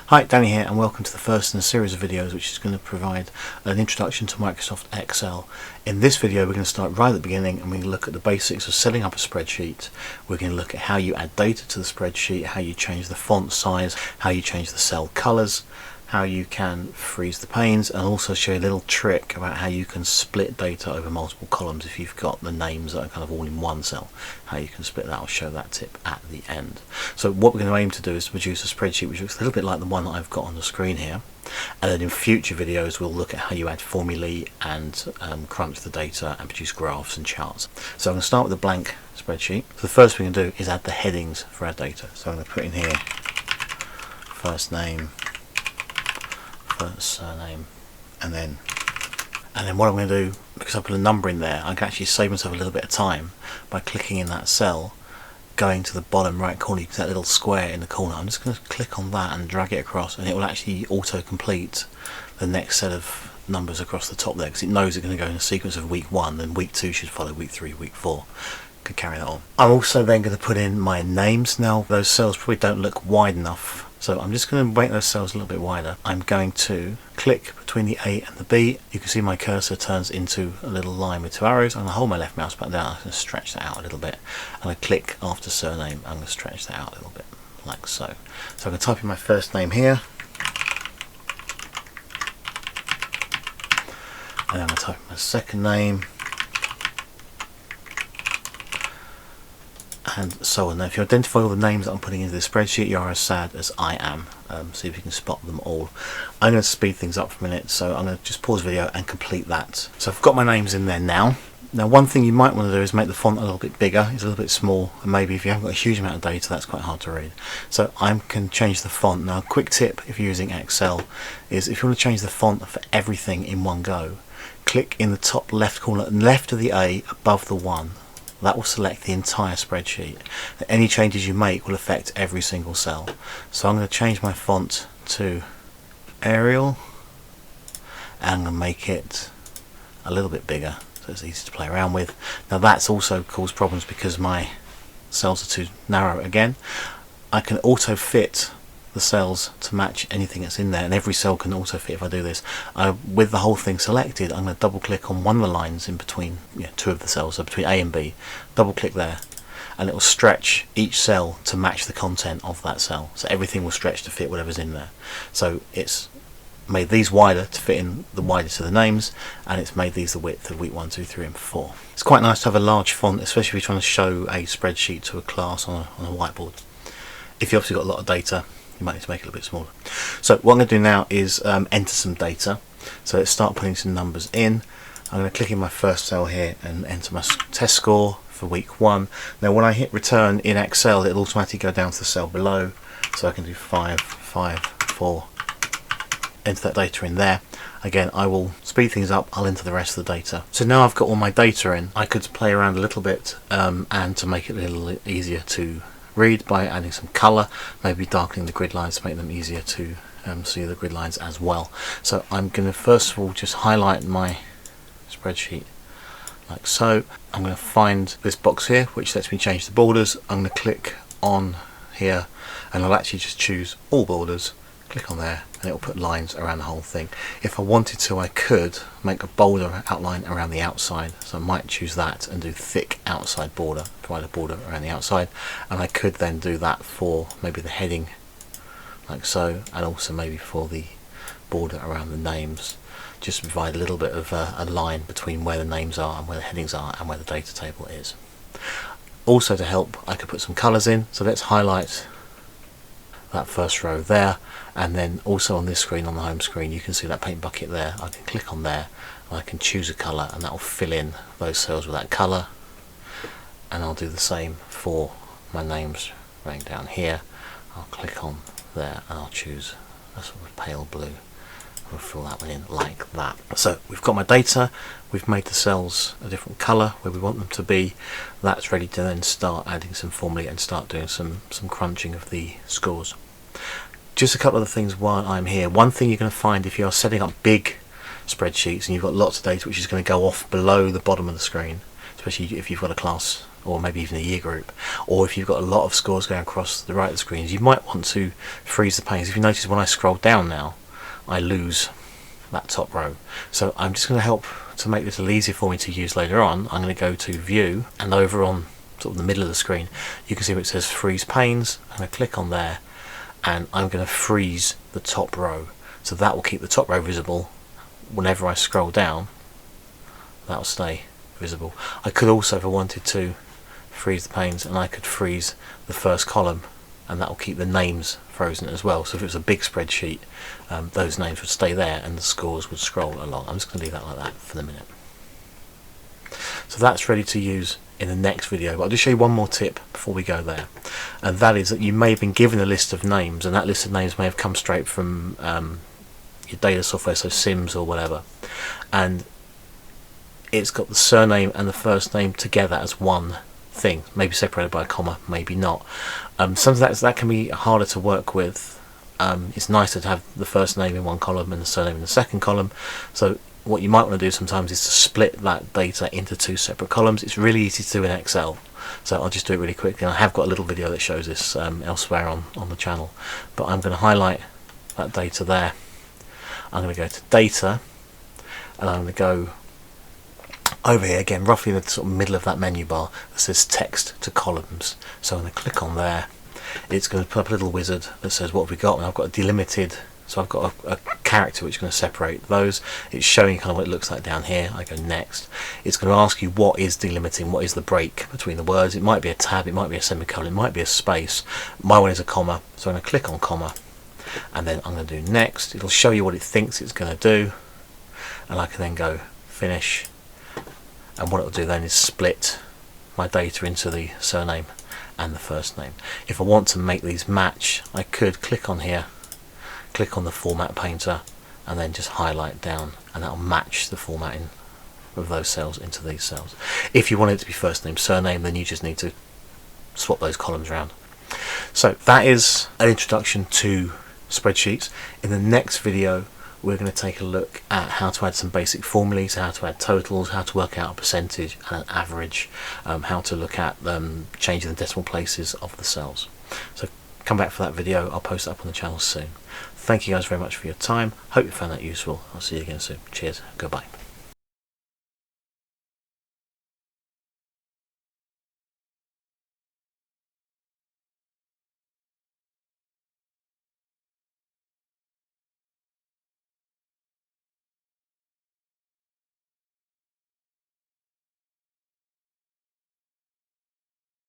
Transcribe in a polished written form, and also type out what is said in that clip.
Hi, Danny here, and welcome to the first in a series of videos which is going to provide an introduction to Microsoft Excel. In this video we're going to start right at the beginning and we're going to look at the basics of setting up a spreadsheet. We're going to look at how you add data to the spreadsheet, how you change the font size, how you change the cell colours, how you can freeze the panes, and also show you a little trick about how you can split data over multiple columns if you've got the names that are kind of all in one cell. How you can split that, I'll show that tip at the end. So what we're going to aim to do is to produce a spreadsheet which looks a little bit like the one that I've got on the screen here, and then in future videos we'll look at how you add formulae and crunch the data and produce graphs and charts. So I'm going to start with a blank spreadsheet. So the first thing I'm going to do is add the headings for our data. So I'm going to put in here first name, first surname, and then what I'm going to do, because I put a number in there, I can actually save myself a little bit of time by clicking in that cell, going to the bottom right corner. You can see that little square in the corner. I'm just going to click on that and drag it across, and it will actually auto-complete the next set of numbers across the top there, because it knows it's going to go in a sequence of week 1, then week 2 should follow week 3, week 4. Could carry that on. I'm also then going to put in my names. Now those cells probably don't look wide enough, so I'm just going to make those cells a little bit wider. I'm going to click between the A and the B. You can see my cursor turns into a little line with 2 arrows. I'm going to hold my left mouse button down. I'm going to stretch that out a little bit. And I click after surname. I'm going to stretch that out a little bit, like so. So I'm going to type in my first name here. And I'm going to type in my second name. And so on. Now if you identify all the names that I'm putting into this spreadsheet, you are as sad as I am. See if you can spot them all. I'm going to speed things up for a minute, so I'm going to just pause the video and complete that. So I've got my names in there now. Now one thing you might want to do is make the font a little bit bigger. It's a little bit small, and maybe if you haven't got a huge amount of data, that's quite hard to read. So I can change the font. Now a quick tip if you're using Excel is if you want to change the font for everything in one go, click in the top left corner, left of the A, above the 1. That will select the entire spreadsheet. Any changes you make will affect every single cell. So I'm going to change my font to Arial, and I'm going to make it a little bit bigger so it's easy to play around with. Now that's also caused problems because my cells are too narrow again. I can auto fit the cells to match anything that's in there, and every cell can auto fit if I do this. With the whole thing selected, I'm going to double click on one of the lines in between 2 of the cells, so between A and B, double click there, and it will stretch each cell to match the content of that cell. So everything will stretch to fit whatever's in there. So it's made these wider to fit in the widest of the names, and it's made these the width of week 1, 2, 3 and 4. It's quite nice to have a large font, especially if you're trying to show a spreadsheet to a class on a whiteboard. If you've obviously got a lot of data, you might need to make it a little bit smaller. So what I'm going to do now is enter some data. So let's start putting some numbers in. I'm going to click in my first cell here and enter my test score for week 1. Now when I hit return in Excel, it'll automatically go down to the cell below. So I can do 5, 5, 4, enter that data in there. Again, I will speed things up, I'll enter the rest of the data. So now I've got all my data in, I could play around a little bit and to make it a little easier to read by adding some colour, maybe darkening the grid lines to make them easier to see the grid lines as well. So I'm going to first of all just highlight my spreadsheet like so. I'm going to find this box here which lets me change the borders. I'm going to click on here and I'll actually just choose all borders, click on there, and it will put lines around the whole thing. If I wanted to, I could make a bolder outline around the outside, so I might choose that and do thick outside border, provide a border around the outside, and I could then do that for maybe the heading like so, and also maybe for the border around the names, just to provide a little bit of a line between where the names are and where the headings are and where the data table is. Also to help, I could put some colours in, so let's highlight that first row there, and then also on this screen, on the home screen, you can see that paint bucket there. I can click on there and I can choose a colour, and that will fill in those cells with that colour. And I'll do the same for my names running down here. I'll click on there and I'll choose a sort of pale blue. We'll fill that one in like that. So we've got my data, we've made the cells a different colour where we want them to be. That's ready to then start adding some formulae and start doing some crunching of the scores. Just a couple of the things while I'm here. One thing you're going to find if you're setting up big spreadsheets and you've got lots of data which is going to go off below the bottom of the screen, especially if you've got a class or maybe even a year group, or if you've got a lot of scores going across the right of the screens, you might want to freeze the panes. If you notice, when I scroll down now, I lose that top row. So I'm just going to help to make this a little easier for me to use later on. I'm going to go to View, and over on sort of the middle of the screen, you can see where it says Freeze Panes. I'm going to click on there, and I'm going to freeze the top row. So that will keep the top row visible. Whenever I scroll down, that will stay visible. I could also, if I wanted to, freeze the panes, and I could freeze the first column, and that will keep the names frozen as well. So if it was a big spreadsheet, those names would stay there and the scores would scroll along. I'm just going to leave that like that for the minute. So that's ready to use in the next video, but I'll just show you one more tip before we go there, and that is that you may have been given a list of names, and that list of names may have come straight from your data software, so Sims or whatever, and it's got the surname and the first name together as one thing, maybe separated by a comma, maybe not. Sometimes that can be harder to work with. It's nicer to have the first name in one column and the surname in the second column. So what you might want to do sometimes is to split that data into two separate columns. It's really easy to do in Excel, so I'll just do it really quickly. And I have got a little video that shows this elsewhere on the channel, but I'm going to highlight that data there. I'm going to go to Data, and I'm going to go over here again, roughly in the sort of middle of that menu bar that says Text to Columns. So I'm going to click on there. It's going to put up a little wizard that says what have we got, and I've got a delimited, so I've got a character which is going to separate those. It's showing kind of what it looks like down here. I go Next. It's going to ask you what is delimiting, what is the break between the words. It might be a tab, it might be a semicolon, it might be a space. My one is a comma, so I'm going to click on comma, and then I'm going to do Next. It'll show you what it thinks it's going to do, and I can then go Finish. And what it will do then is split my data into the surname and the first name. If I want to make these match, I could click on here, click on the Format Painter, and then just highlight down, and that will match the formatting of those cells into these cells. If you want it to be first name, surname, then you just need to swap those columns around. So that is an introduction to spreadsheets. In the next video, we're going to take a look at how to add some basic formulas, how to add totals, how to work out a percentage and an average, how to look at changing the decimal places of the cells. So come back for that video. I'll post it up on the channel soon. Thank you guys very much for your time. Hope you found that useful. I'll see you again soon. Cheers. Goodbye.